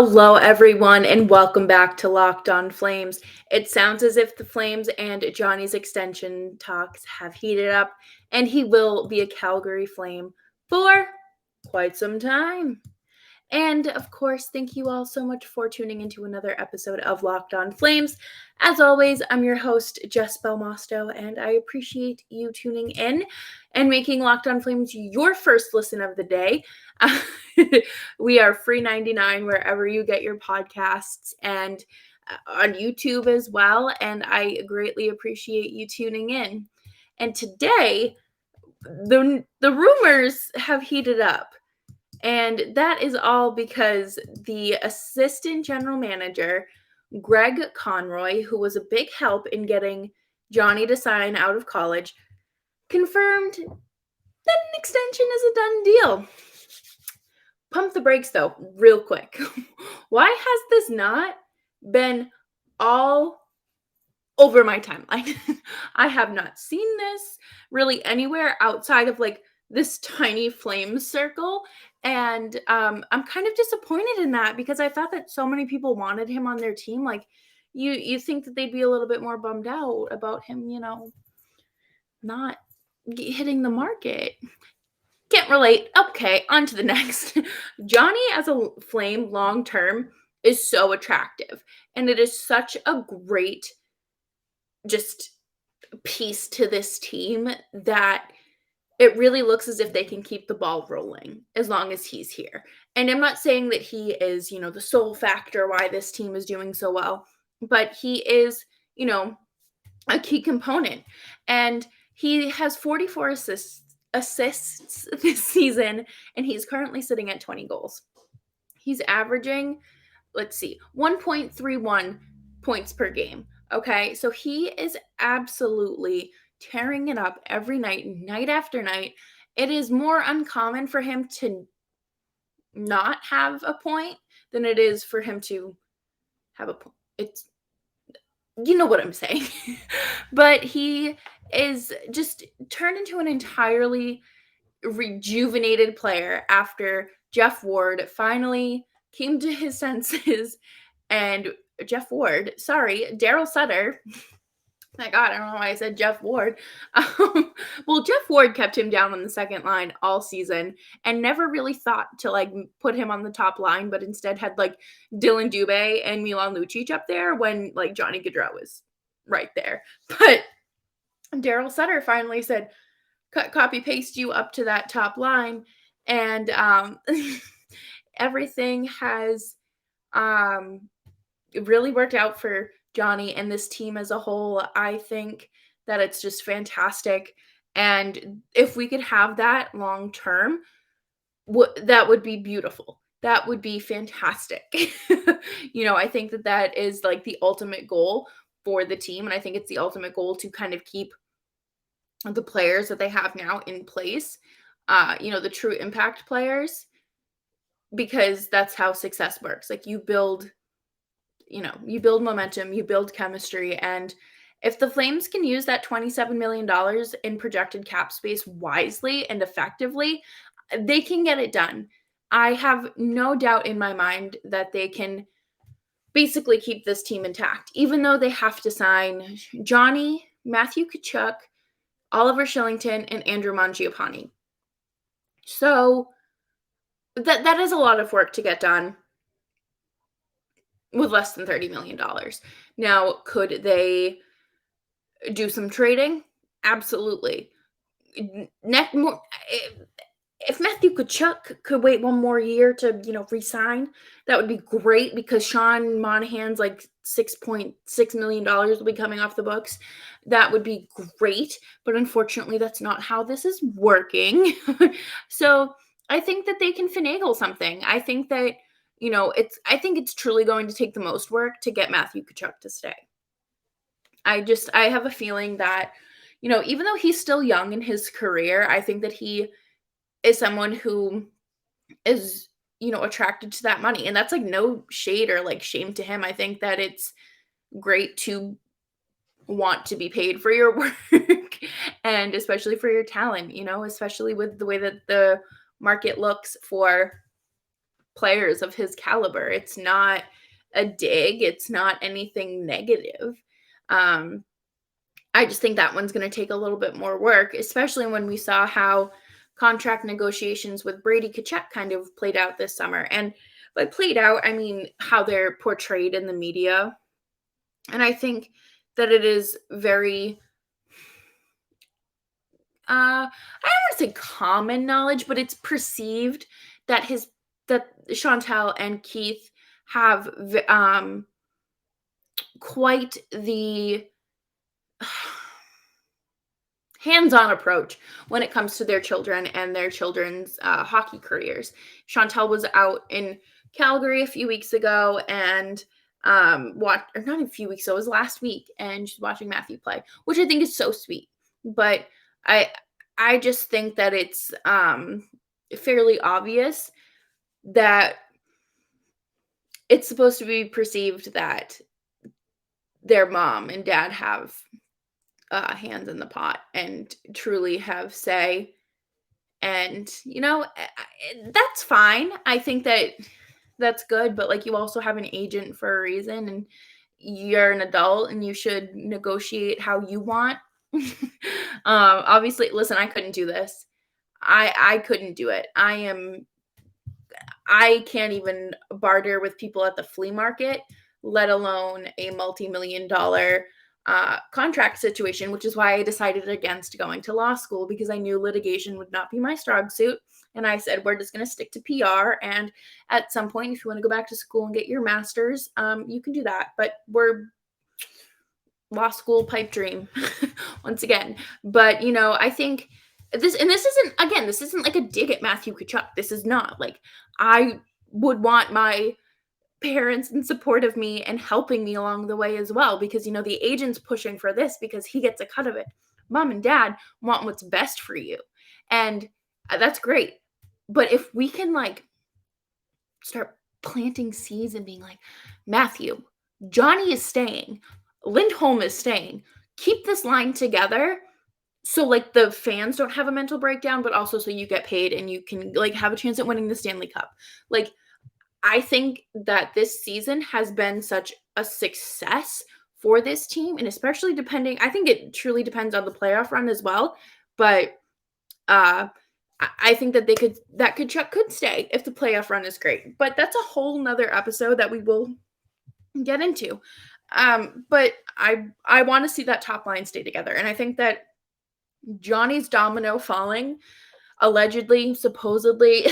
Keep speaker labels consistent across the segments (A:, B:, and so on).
A: Hello, everyone, and welcome back to Locked On Flames. It sounds as if the Flames and Johnny's extension talks have heated up, and he will be a Calgary Flame for quite some time. And of course, thank you all so much for tuning into another episode of Locked On Flames. As always, I'm your host, Jess Belmosto, and I appreciate you tuning in and making Locked On Flames your first listen of the day. We are free 99 wherever you get your podcasts and on YouTube as well. And I greatly appreciate you tuning in. And today, the rumors have heated up. And that is all because the assistant general manager, Greg Conroy, who was a big help in getting Johnny to sign out of college, confirmed that an extension is a done deal. Pump the brakes, though, real quick. Why has this not been all over my timeline? I have not seen this really anywhere outside of this tiny Flames circle. And I'm kind of disappointed in that because I thought that so many people wanted him on their team. You think that they'd be a little bit more bummed out about him, not hitting the market. Can't relate. Okay, on to the next. Johnny as a Flame long term is so attractive, and it is such a great just piece to this team that it really looks as if they can keep the ball rolling as long as he's here. And I'm not saying that he is, the sole factor why this team is doing so well, but he is, a key component. And he has 44 assists this season, and he's currently sitting at 20 goals. He's averaging, 1.31 points per game. Okay, so he is absolutely tearing it up every night, night after night. It is more uncommon for him to not have a point than it is for him to have a point. It's, you know what I'm saying. But he is just turned into an entirely rejuvenated player after Jeff Ward finally came to his senses. And Daryl Sutter. My God, I don't know why I said Jeff Ward. Well, Jeff Ward kept him down on the second line all season and never really thought to put him on the top line, but instead had Dylan Dubé and Milan Lucic up there when Johnny Gaudreau was right there. But Daryl Sutter finally said, copy paste you up to that top line, and everything has really worked out for Johnny and this team as a whole. I think that it's just fantastic. And if we could have that long term, that would be beautiful. That would be fantastic. I think that is the ultimate goal for the team. And I think it's the ultimate goal to kind of keep the players that they have now in place, the true impact players, because that's how success works. You build momentum, you build chemistry. And if the Flames can use that $27 million in projected cap space wisely and effectively, they can get it done. I have no doubt in my mind that they can basically keep this team intact, even though they have to sign Johnny, Matthew Tkachuk, Oliver Kylington, and Andrew Mangiapane. So that is a lot of work to get done with less than $30 million. Now, could they do some trading? Absolutely. If Matthew Tkachuk could wait one more year to, re-sign, that would be great because Sean Monahan's $6.6 million will be coming off the books. That would be great. But unfortunately, that's not how this is working. So I think that they can finagle something. I think that I think it's truly going to take the most work to get Matthew Tkachuk to stay. I have a feeling that, even though he's still young in his career, I think that he is someone who is, attracted to that money. And that's no shade or shame to him. I think that it's great to want to be paid for your work and especially for your talent, especially with the way that the market looks for players of his caliber. It's not a dig. It's not anything negative. Um, I just think that one's going to take a little bit more work, especially when we saw how contract negotiations with Brady Tkachuk kind of played out this summer. And by played out, I mean how they're portrayed in the media. And I think that it is very, I don't want to say common knowledge, but it's perceived that Chantal and Keith have quite the hands-on approach when it comes to their children and their children's hockey careers. Chantal was out in Calgary a few weeks ago and not a few weeks ago, it was last week, and she's watching Matthew play, which I think is so sweet. But I just think that it's fairly obvious that it's supposed to be perceived that their mom and dad have hands in the pot and truly have say. And, that's fine. I think that that's good, but like you also have an agent for a reason, and you're an adult and you should negotiate how you want. Obviously, listen, I couldn't do this. I couldn't do it. I can't even barter with people at the flea market, let alone a multi-million-dollar contract situation, which is why I decided against going to law school, because I knew litigation would not be my strong suit. And I said, we're just going to stick to PR. And at some point, if you want to go back to school and get your master's, you can do that. But we're law school pipe dream once again. But, I think this isn't like a dig at Matthew Tkachuk. This is not like, I would want my parents in support of me and helping me along the way as well, because the agent's pushing for this because he gets a cut of it. Mom and dad want what's best for you, and that's great. But if we can start planting seeds and being like, Matthew, Johnny is staying, Lindholm is staying, keep this line together, so the fans don't have a mental breakdown, but also so you get paid and you can have a chance at winning the Stanley Cup. I think that this season has been such a success for this team, and especially I think it truly depends on the playoff run as well. But I think that Tkachuk could stay if the playoff run is great. But that's a whole nother episode that we will get into. But I want to see that top line stay together, and I think that Johnny's domino falling, allegedly, supposedly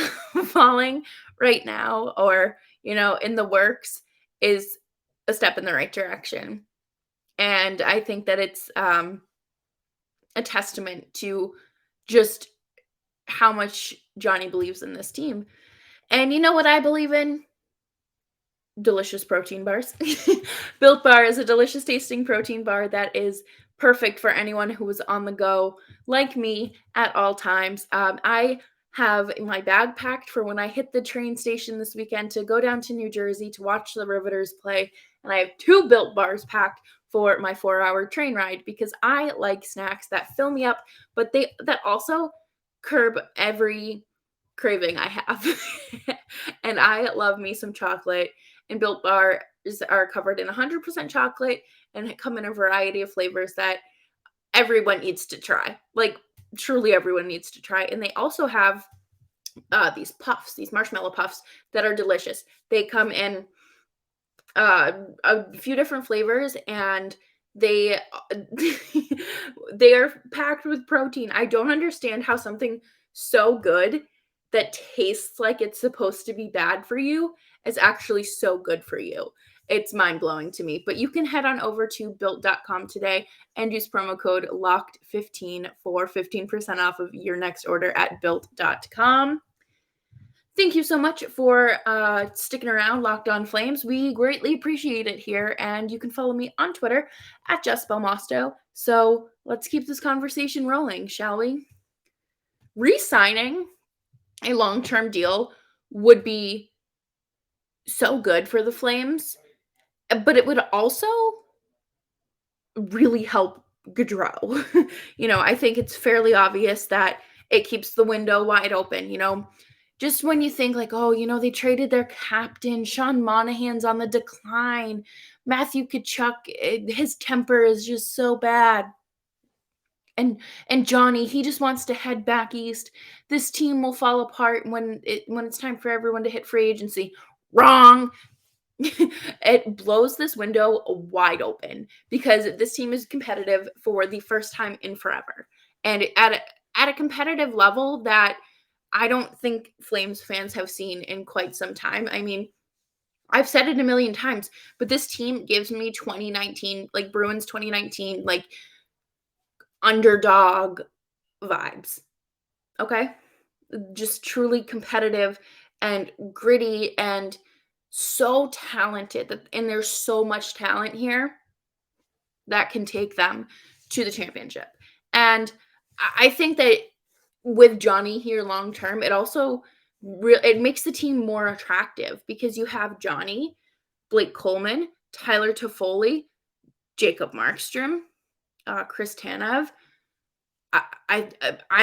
A: falling right now, or in the works, is a step in the right direction. And I think that it's a testament to just how much Johnny believes in this team. And you know what I believe in? Delicious protein bars. Built Bar is a delicious tasting protein bar that is perfect for anyone who is on the go like me at all times. I have my bag packed for when I hit the train station this weekend to go down to New Jersey to watch the Riveters play. And I have 2 Built Bars packed for my 4-hour train ride, because I like snacks that fill me up, but that also curb every craving I have. And I love me some chocolate, and Built Bars are covered in 100% chocolate and come in a variety of flavors that everyone needs to try. Truly everyone needs to try. And they also have these marshmallow puffs that are delicious. They come in a few different flavors, and they they are packed with protein. I don't understand how something so good that tastes like it's supposed to be bad for you is actually so good for you. It's mind-blowing to me. But you can head on over to built.com today and use promo code LOCKED15 for 15% off of your next order at built.com. Thank you so much for sticking around, Locked On Flames. We greatly appreciate it here, and you can follow me on Twitter at JessBelmosto. So let's keep this conversation rolling, shall we? Re-signing a long-term deal would be so good for the Flames, but it would also really help Gaudreau. I think it's fairly obvious that it keeps the window wide open. just when you think like, oh, they traded their captain, Sean Monahan's on the decline, Matthew Tkachuk, his temper is just so bad. And Johnny, he just wants to head back east. This team will fall apart when it's time for everyone to hit free agency. Wrong. It blows this window wide open because this team is competitive for the first time in forever. And at a competitive level that I don't think Flames fans have seen in quite some time. I mean, I've said it a million times, but this team gives me 2019, like Bruins 2019, like underdog vibes. Okay? Just truly competitive and gritty and so talented, and there's so much talent here that can take them to the championship. And I think that with Johnny here long term, it also it makes the team more attractive because you have Johnny, Blake Coleman, Tyler Toffoli, Jacob Markstrom, Chris Tanev. I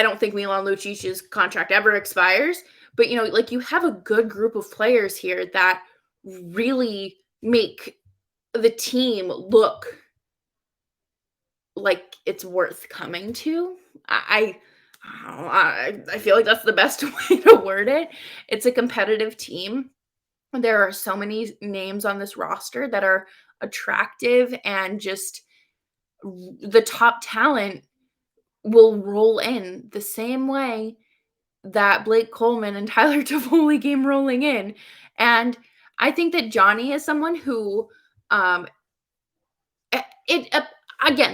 A: don't think Milan Lucic's contract ever expires, but like you have a good group of players here that really make the team look like it's worth coming to. I feel like that's the best way to word it. It's a competitive team. There are so many names on this roster that are attractive, and just the top talent will roll in the same way that Blake Coleman and Tyler Toffoli came rolling in. And I think that Johnny is someone who, again,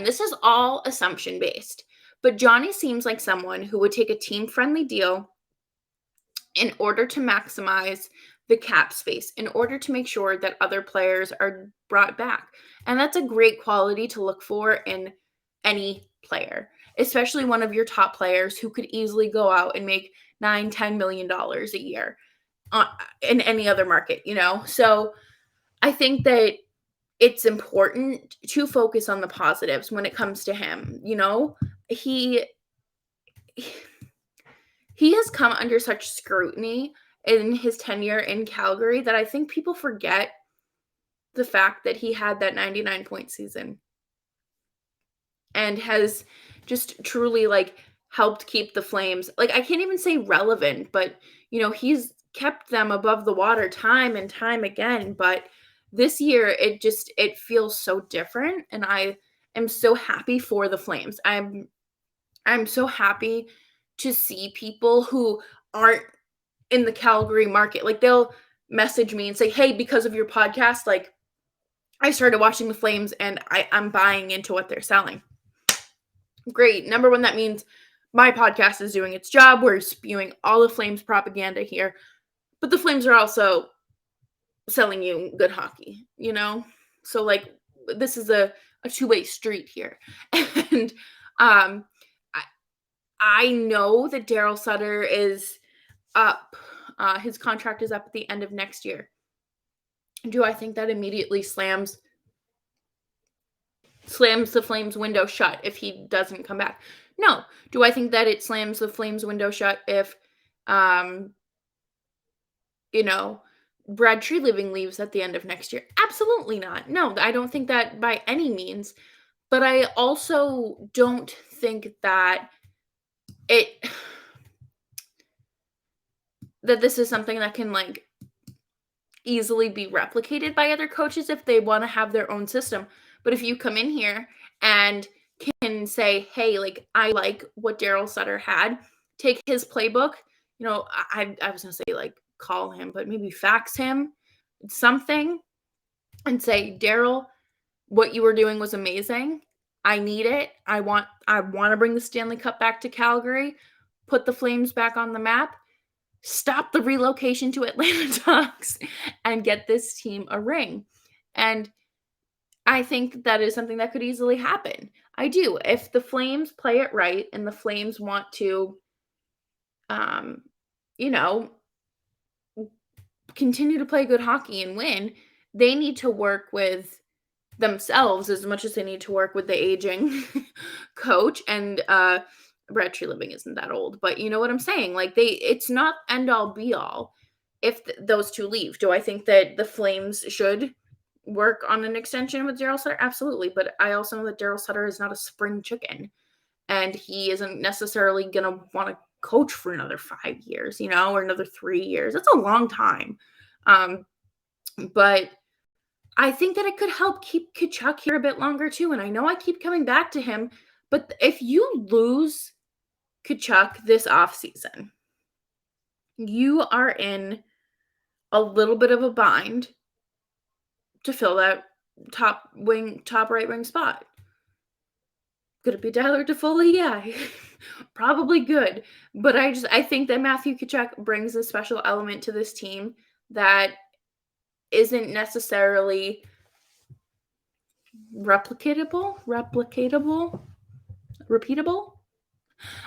A: this is all assumption based, but Johnny seems like someone who would take a team friendly deal in order to maximize the cap space, in order to make sure that other players are brought back. And that's a great quality to look for in any player, especially one of your top players who could easily go out and make $9-10 million a year in any other market, So I think that it's important to focus on the positives when it comes to him. He has come under such scrutiny in his tenure in Calgary that I think people forget the fact that he had that 99-point season and has just truly helped keep the Flames. I can't even say relevant, but he's kept them above the water time and time again. But this year it feels so different, and I am so happy for the Flames. I'm so happy to see people who aren't in the Calgary market. They'll message me and say, "Hey, because of your podcast, I started watching the Flames and I'm buying into what they're selling." Great. Number one, that means my podcast is doing its job. We're spewing all the Flames propaganda here, but the Flames are also selling you good hockey, So this is a two-way street here. And I know that Daryl Sutter is up. His contract is up at the end of next year. Do I think that immediately slams the Flames window shut if he doesn't come back? No. Do I think that it slams the Flames window shut if, Brad Treliving leaves at the end of next year? Absolutely not. No, I don't think that by any means. But I also don't think that that this is something that can easily be replicated by other coaches if they want to have their own system. But if you come in here and can say, "Hey, I like what Daryl Sutter had, take his playbook," I was gonna say call him, but maybe fax him something and say, "Daryl, what you were doing was amazing. I need it. I want to bring the Stanley Cup back to Calgary, put the Flames back on the map, stop the relocation to Atlanta Ducks, and get this team a ring." And I think that is something that could easily happen. I do. If the Flames play it right and the Flames want to, you know, continue to play good hockey and win, they need to work with themselves as much as they need to work with the aging coach and Brad Treliving isn't that old, but you know what I'm saying? Like, it's not end all be all if those two leave. Do I think that the Flames should work on an extension with Daryl Sutter? Absolutely. But I also know that Daryl Sutter is not a spring chicken, and he isn't necessarily going to want to coach for another 5 years, or another 3 years. That's a long time. But I think that it could help keep Tkachuk here a bit longer too. And I know I keep coming back to him, but if you lose Tkachuk this offseason, you are in a little bit of a bind to fill that top right wing spot. Could it be Tyler Toffoli? Yeah, probably good. But I think that Matthew Tkachuk brings a special element to this team that isn't necessarily repeatable.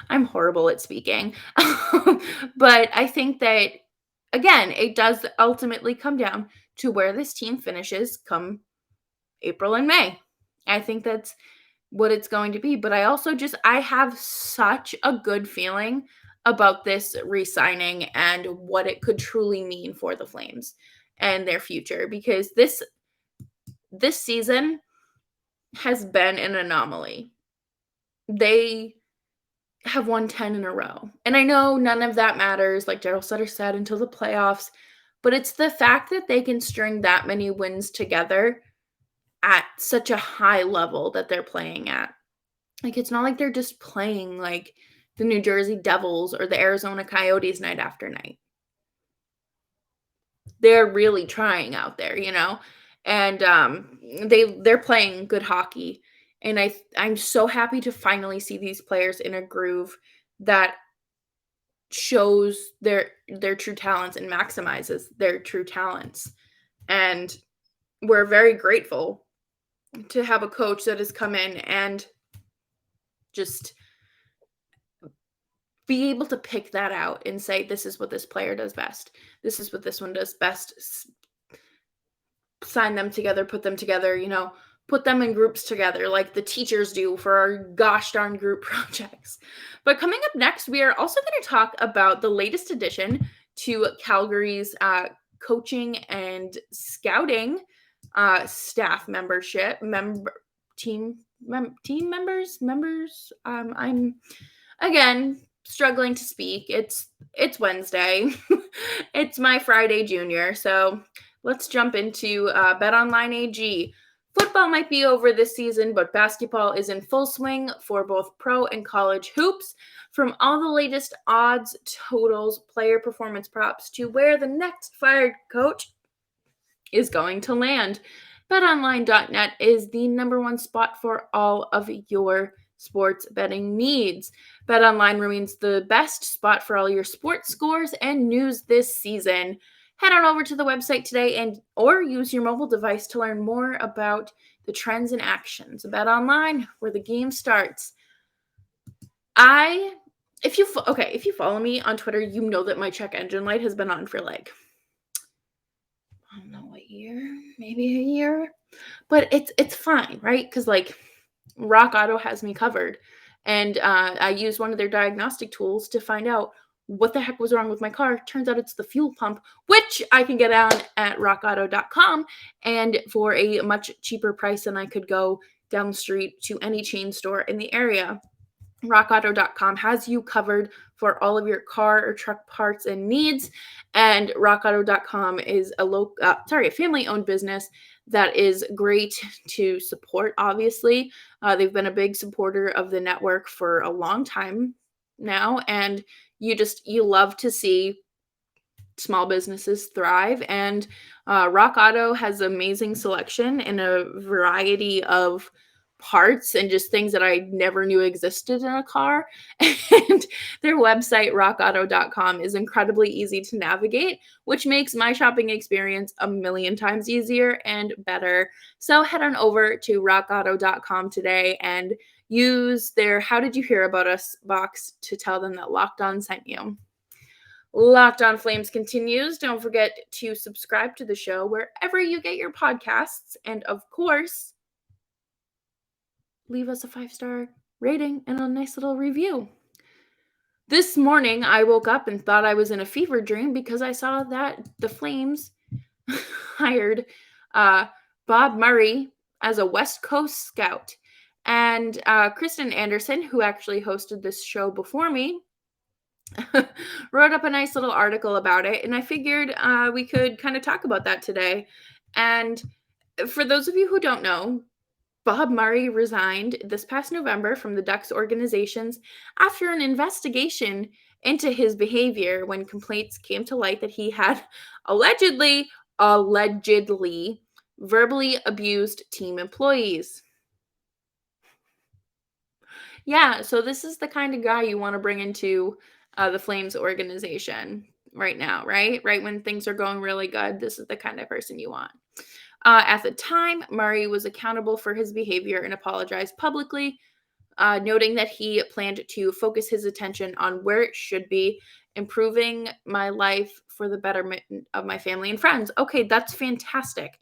A: I'm horrible at speaking. But I think that, again, it does ultimately come down to where this team finishes come April and May. I think that's what it's going to be. But I have such a good feeling about this re-signing and what it could truly mean for the Flames and their future, because this season has been an anomaly. They have won 10 in a row. And I know none of that matters, like Daryl Sutter said, until the playoffs. But it's the fact that they can string that many wins together at such a high level that they're playing at. Like, it's not like they're just playing like the New Jersey Devils or the Arizona Coyotes night after night. They're really trying out there, and they're playing good hockey. And I'm so happy to finally see these players in a groove that shows their true talents and maximizes their true talents. And we're very grateful to have a coach that has come in and just be able to pick that out and say, this is what this player does best. This is what this one does best. Sign them together, put them together, put them in groups together like the teachers do for our gosh darn group projects. But coming up next, we are also going to talk about the latest addition to Calgary's coaching and scouting staff team members. I'm again struggling to speak. It's Wednesday. It's my Friday Junior, so let's jump into BetOnline AG. Football might be over this season, but basketball is in full swing for both pro and college hoops. From all the latest odds, totals, player performance props to where the next fired coach is going to land, BetOnline.net is the number one spot for all of your sports betting needs. BetOnline remains the best spot for all your sports scores and news this season. Head on over to the website today or use your mobile device to learn more about the trends and actions. BetOnline, where the game starts. If you follow me on Twitter, you know that my check engine light has been on for I don't know what year, maybe a year, but it's fine, right? Because Rock Auto has me covered, and I used one of their diagnostic tools to find out what the heck was wrong with my car. Turns out it's the fuel pump, which I can get on at rockauto.com, and for a much cheaper price than I could go down the street to any chain store in the area. rockauto.com has you covered for all of your car or truck parts and needs, and rockauto.com is a family-owned business that is great to support. Obviously, they've been a big supporter of the network for a long time now, and you love to see small businesses thrive. And Rock Auto has amazing selection in a variety of parts and just things that I never knew existed in a car. And their website, rockauto.com, is incredibly easy to navigate, which makes my shopping experience a million times easier and better. So head on over to rockauto.com today and use their How Did You Hear About Us box to tell them that Locked On sent you. Locked On Flames continues. Don't forget to subscribe to the show wherever you get your podcasts. And of course, leave us a 5-star rating and a nice little review. This morning, I woke up and thought I was in a fever dream because I saw that the Flames hired uh, Bob Murray as a West Coast scout. And Kristen Anderson, who actually hosted this show before me, wrote up a nice little article about it. And I figured we could kind of talk about that today. And for those of you who don't know, Bob Murray resigned this past November from the Ducks organizations after an investigation into his behavior when complaints came to light that he had allegedly verbally abused team employees. Yeah, so this is the kind of guy you want to bring into the Flames organization right now, right? Right when things are going really good, this is the kind of person you want. At the time, Murray was accountable for his behavior and apologized publicly, noting that he planned to focus his attention on where it should be, improving my life for the betterment of my family and friends. Okay, that's fantastic.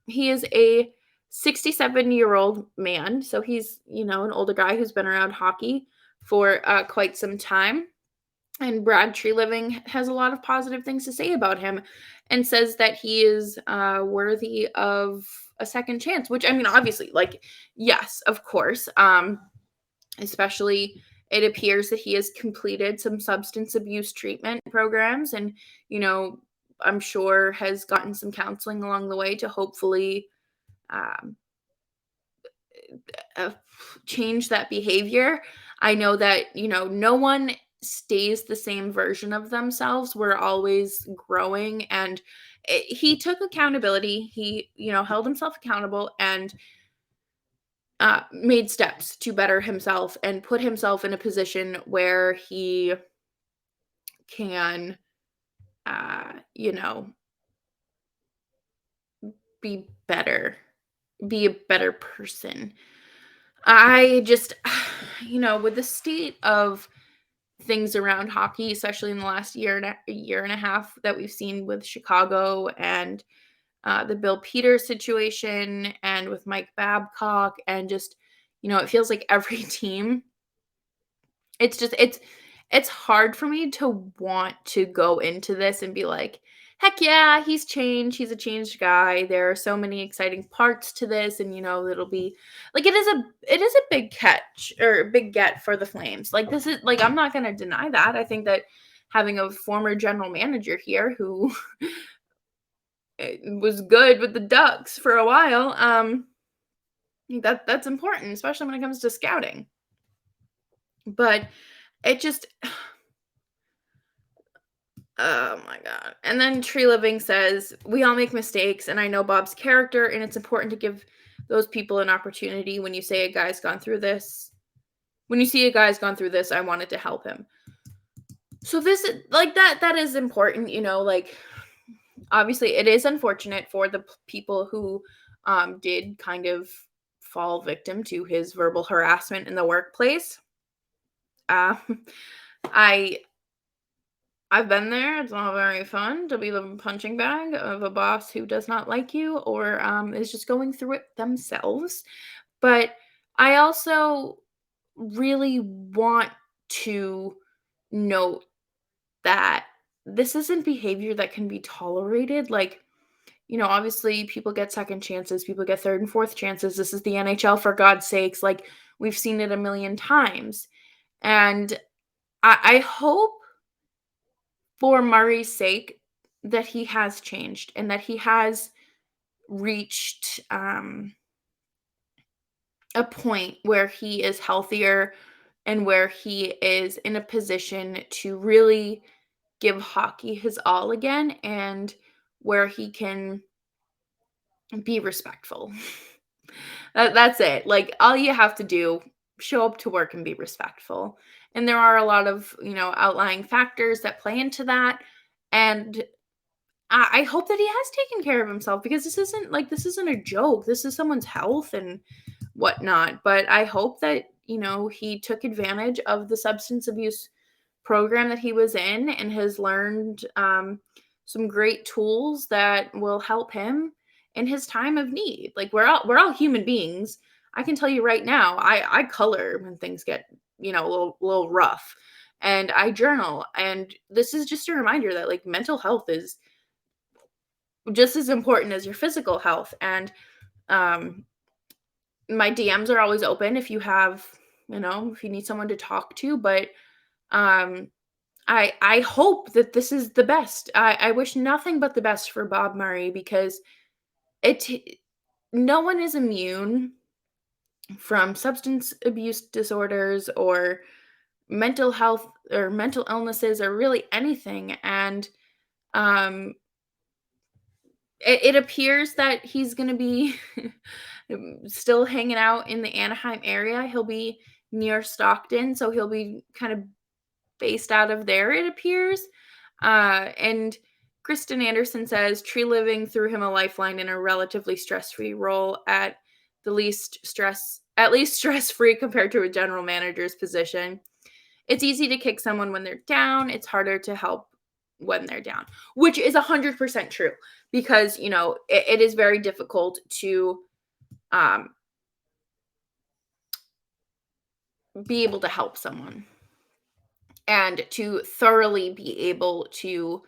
A: He is a 67-year-old man, so he's, an older guy who's been around hockey for quite some time. And Brad Treliving has a lot of positive things to say about him and says that he is worthy of a second chance, which, I mean, obviously, like, yes, of course. Especially, it appears that he has completed some substance abuse treatment programs and, I'm sure has gotten some counseling along the way to hopefully um, uh, change that behavior. I know that, no one stays the same version of themselves. We're always growing. And he took accountability. He, held himself accountable and made steps to better himself and put himself in a position where he can, uh, you know, be better, be a better person. I just, with the state of things around hockey, especially in the last year and a half that we've seen with Chicago and the Bill Peters situation and with Mike Babcock, and just, it feels like every team. It's hard for me to want to go into this and be like, heck yeah, he's changed. He's a changed guy. There are so many exciting parts to this, and it'll be like it is a big catch or a big get for the Flames. Like, this is like, I'm not gonna deny that. I think that having a former general manager here who was good with the Ducks for a while, that's important, especially when it comes to scouting. But it just oh my god. And then Treliving says, "We all make mistakes, and I know Bob's character, and it's important to give those people an opportunity. When you say a guy's gone through this, when you see a guy's gone through this, I wanted to help him." So this is like that is important, like, obviously it is unfortunate for the people who did kind of fall victim to his verbal harassment in the workplace. Um I I've been there. It's not very fun to be the punching bag of a boss who does not like you or is just going through it themselves. But I also really want to note that this isn't behavior that can be tolerated. Like, obviously people get second chances, people get third and fourth chances. This is the NHL, for God's sakes. Like, we've seen it a million times. And I hope for Murray's sake that he has changed and that he has reached a point where he is healthier and where he is in a position to really give hockey his all again, and where he can be respectful. That's it. Like, all you have to do, show up to work and be respectful. And there are a lot of, outlying factors that play into that. And I hope that he has taken care of himself, because this isn't a joke. This is someone's health and whatnot. But I hope that, he took advantage of the substance abuse program that he was in and has learned some great tools that will help him in his time of need. Like, we're all human beings. I can tell you right now, I color when things get, a little rough. and I journal. And this is just a reminder that like mental health is just as important as your physical health. And um, my DMs are always open if you have, if you need someone to talk to. But um, I hope that this is the best. I wish nothing but the best for Bob Murray, because it no one is immune from substance abuse disorders or mental health or mental illnesses or really anything. And um it appears that he's going to be still hanging out in the Anaheim area. He'll be near Stockton, so he'll be kind of based out of there, it appears. And Kristen Anderson says Treliving threw him a lifeline in a relatively stress-free role at least stress-free compared to a general manager's position. It's easy to kick someone when they're down. It's harder to help when they're down, which is 100% true, because, it is very difficult to um, be able to help someone and to thoroughly be able to,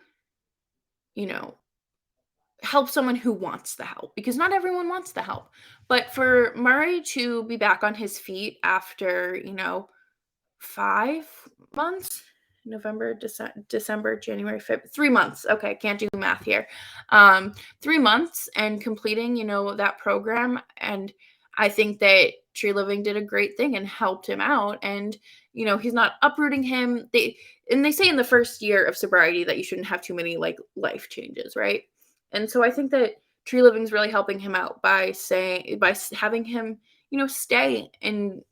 A: you know, help someone who wants the help, because not everyone wants the help. But for Murray to be back on his feet after, 5 months, November, December, January, February, 3 months. Okay, can't do math here. 3 months and completing, that program. And I think that Treliving did a great thing and helped him out. And, he's not uprooting him. They say in the first year of sobriety that you shouldn't have too many like life changes, right? And so I think that Treliving's really helping him out by having him, stay in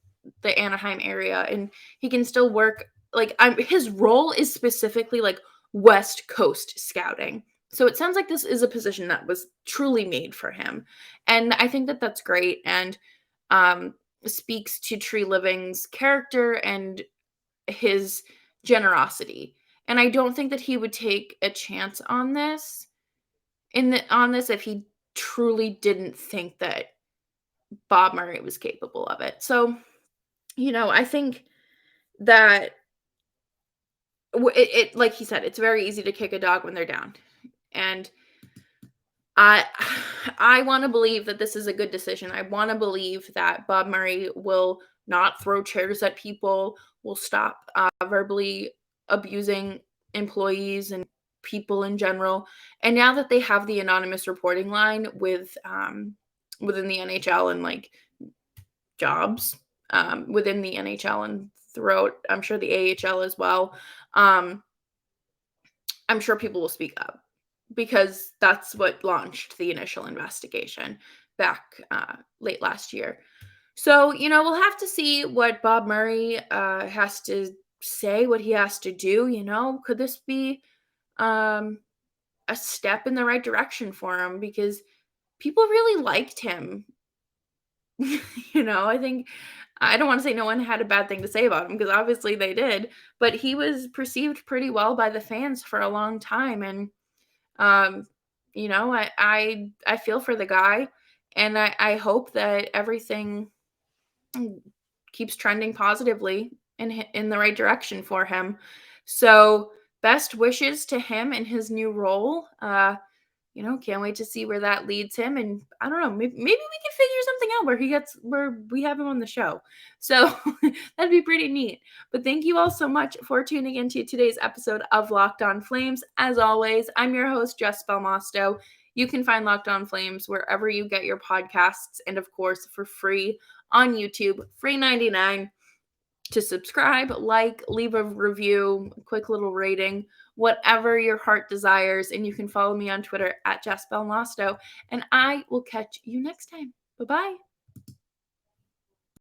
A: the Anaheim area, and he can still work. Like, his role is specifically like West Coast scouting. So it sounds like this is a position that was truly made for him. And I think that that's great, and um, speaks to Treliving's character and his generosity. And I don't think that he would take a chance on this if he truly didn't think that Bob Murray was capable of it. So, I think that like he said, it's very easy to kick a dog when they're down. And I I want to believe that this is a good decision. I want to believe that Bob Murray will not throw chairs at people, will stop verbally abusing employees and people in general. And now that they have the anonymous reporting line within the NHL and like jobs within the NHL and throughout, I'm sure, the AHL as well, um, I'm sure people will speak up, because that's what launched the initial investigation back late last year. So, we'll have to see what Bob Murray has to say, what he has to do. Could this be um, a step in the right direction for him? Because people really liked him. I think, I don't want to say no one had a bad thing to say about him, because obviously they did, but he was perceived pretty well by the fans for a long time. And um, I feel for the guy, and I hope that everything keeps trending positively in the right direction for him. So best wishes to him in his new role. Can't wait to see where that leads him. And I don't know, maybe we can figure something out where we have him on the show. So that'd be pretty neat. But thank you all so much for tuning into today's episode of Locked On Flames. As always, I'm your host, Jess Belmosto. You can find Locked On Flames wherever you get your podcasts, and of course for free on YouTube, free 99 to subscribe, leave a review, a quick little rating, whatever your heart desires. And you can follow me on Twitter at Jess Belmosto. And I will catch you next time. Bye-bye.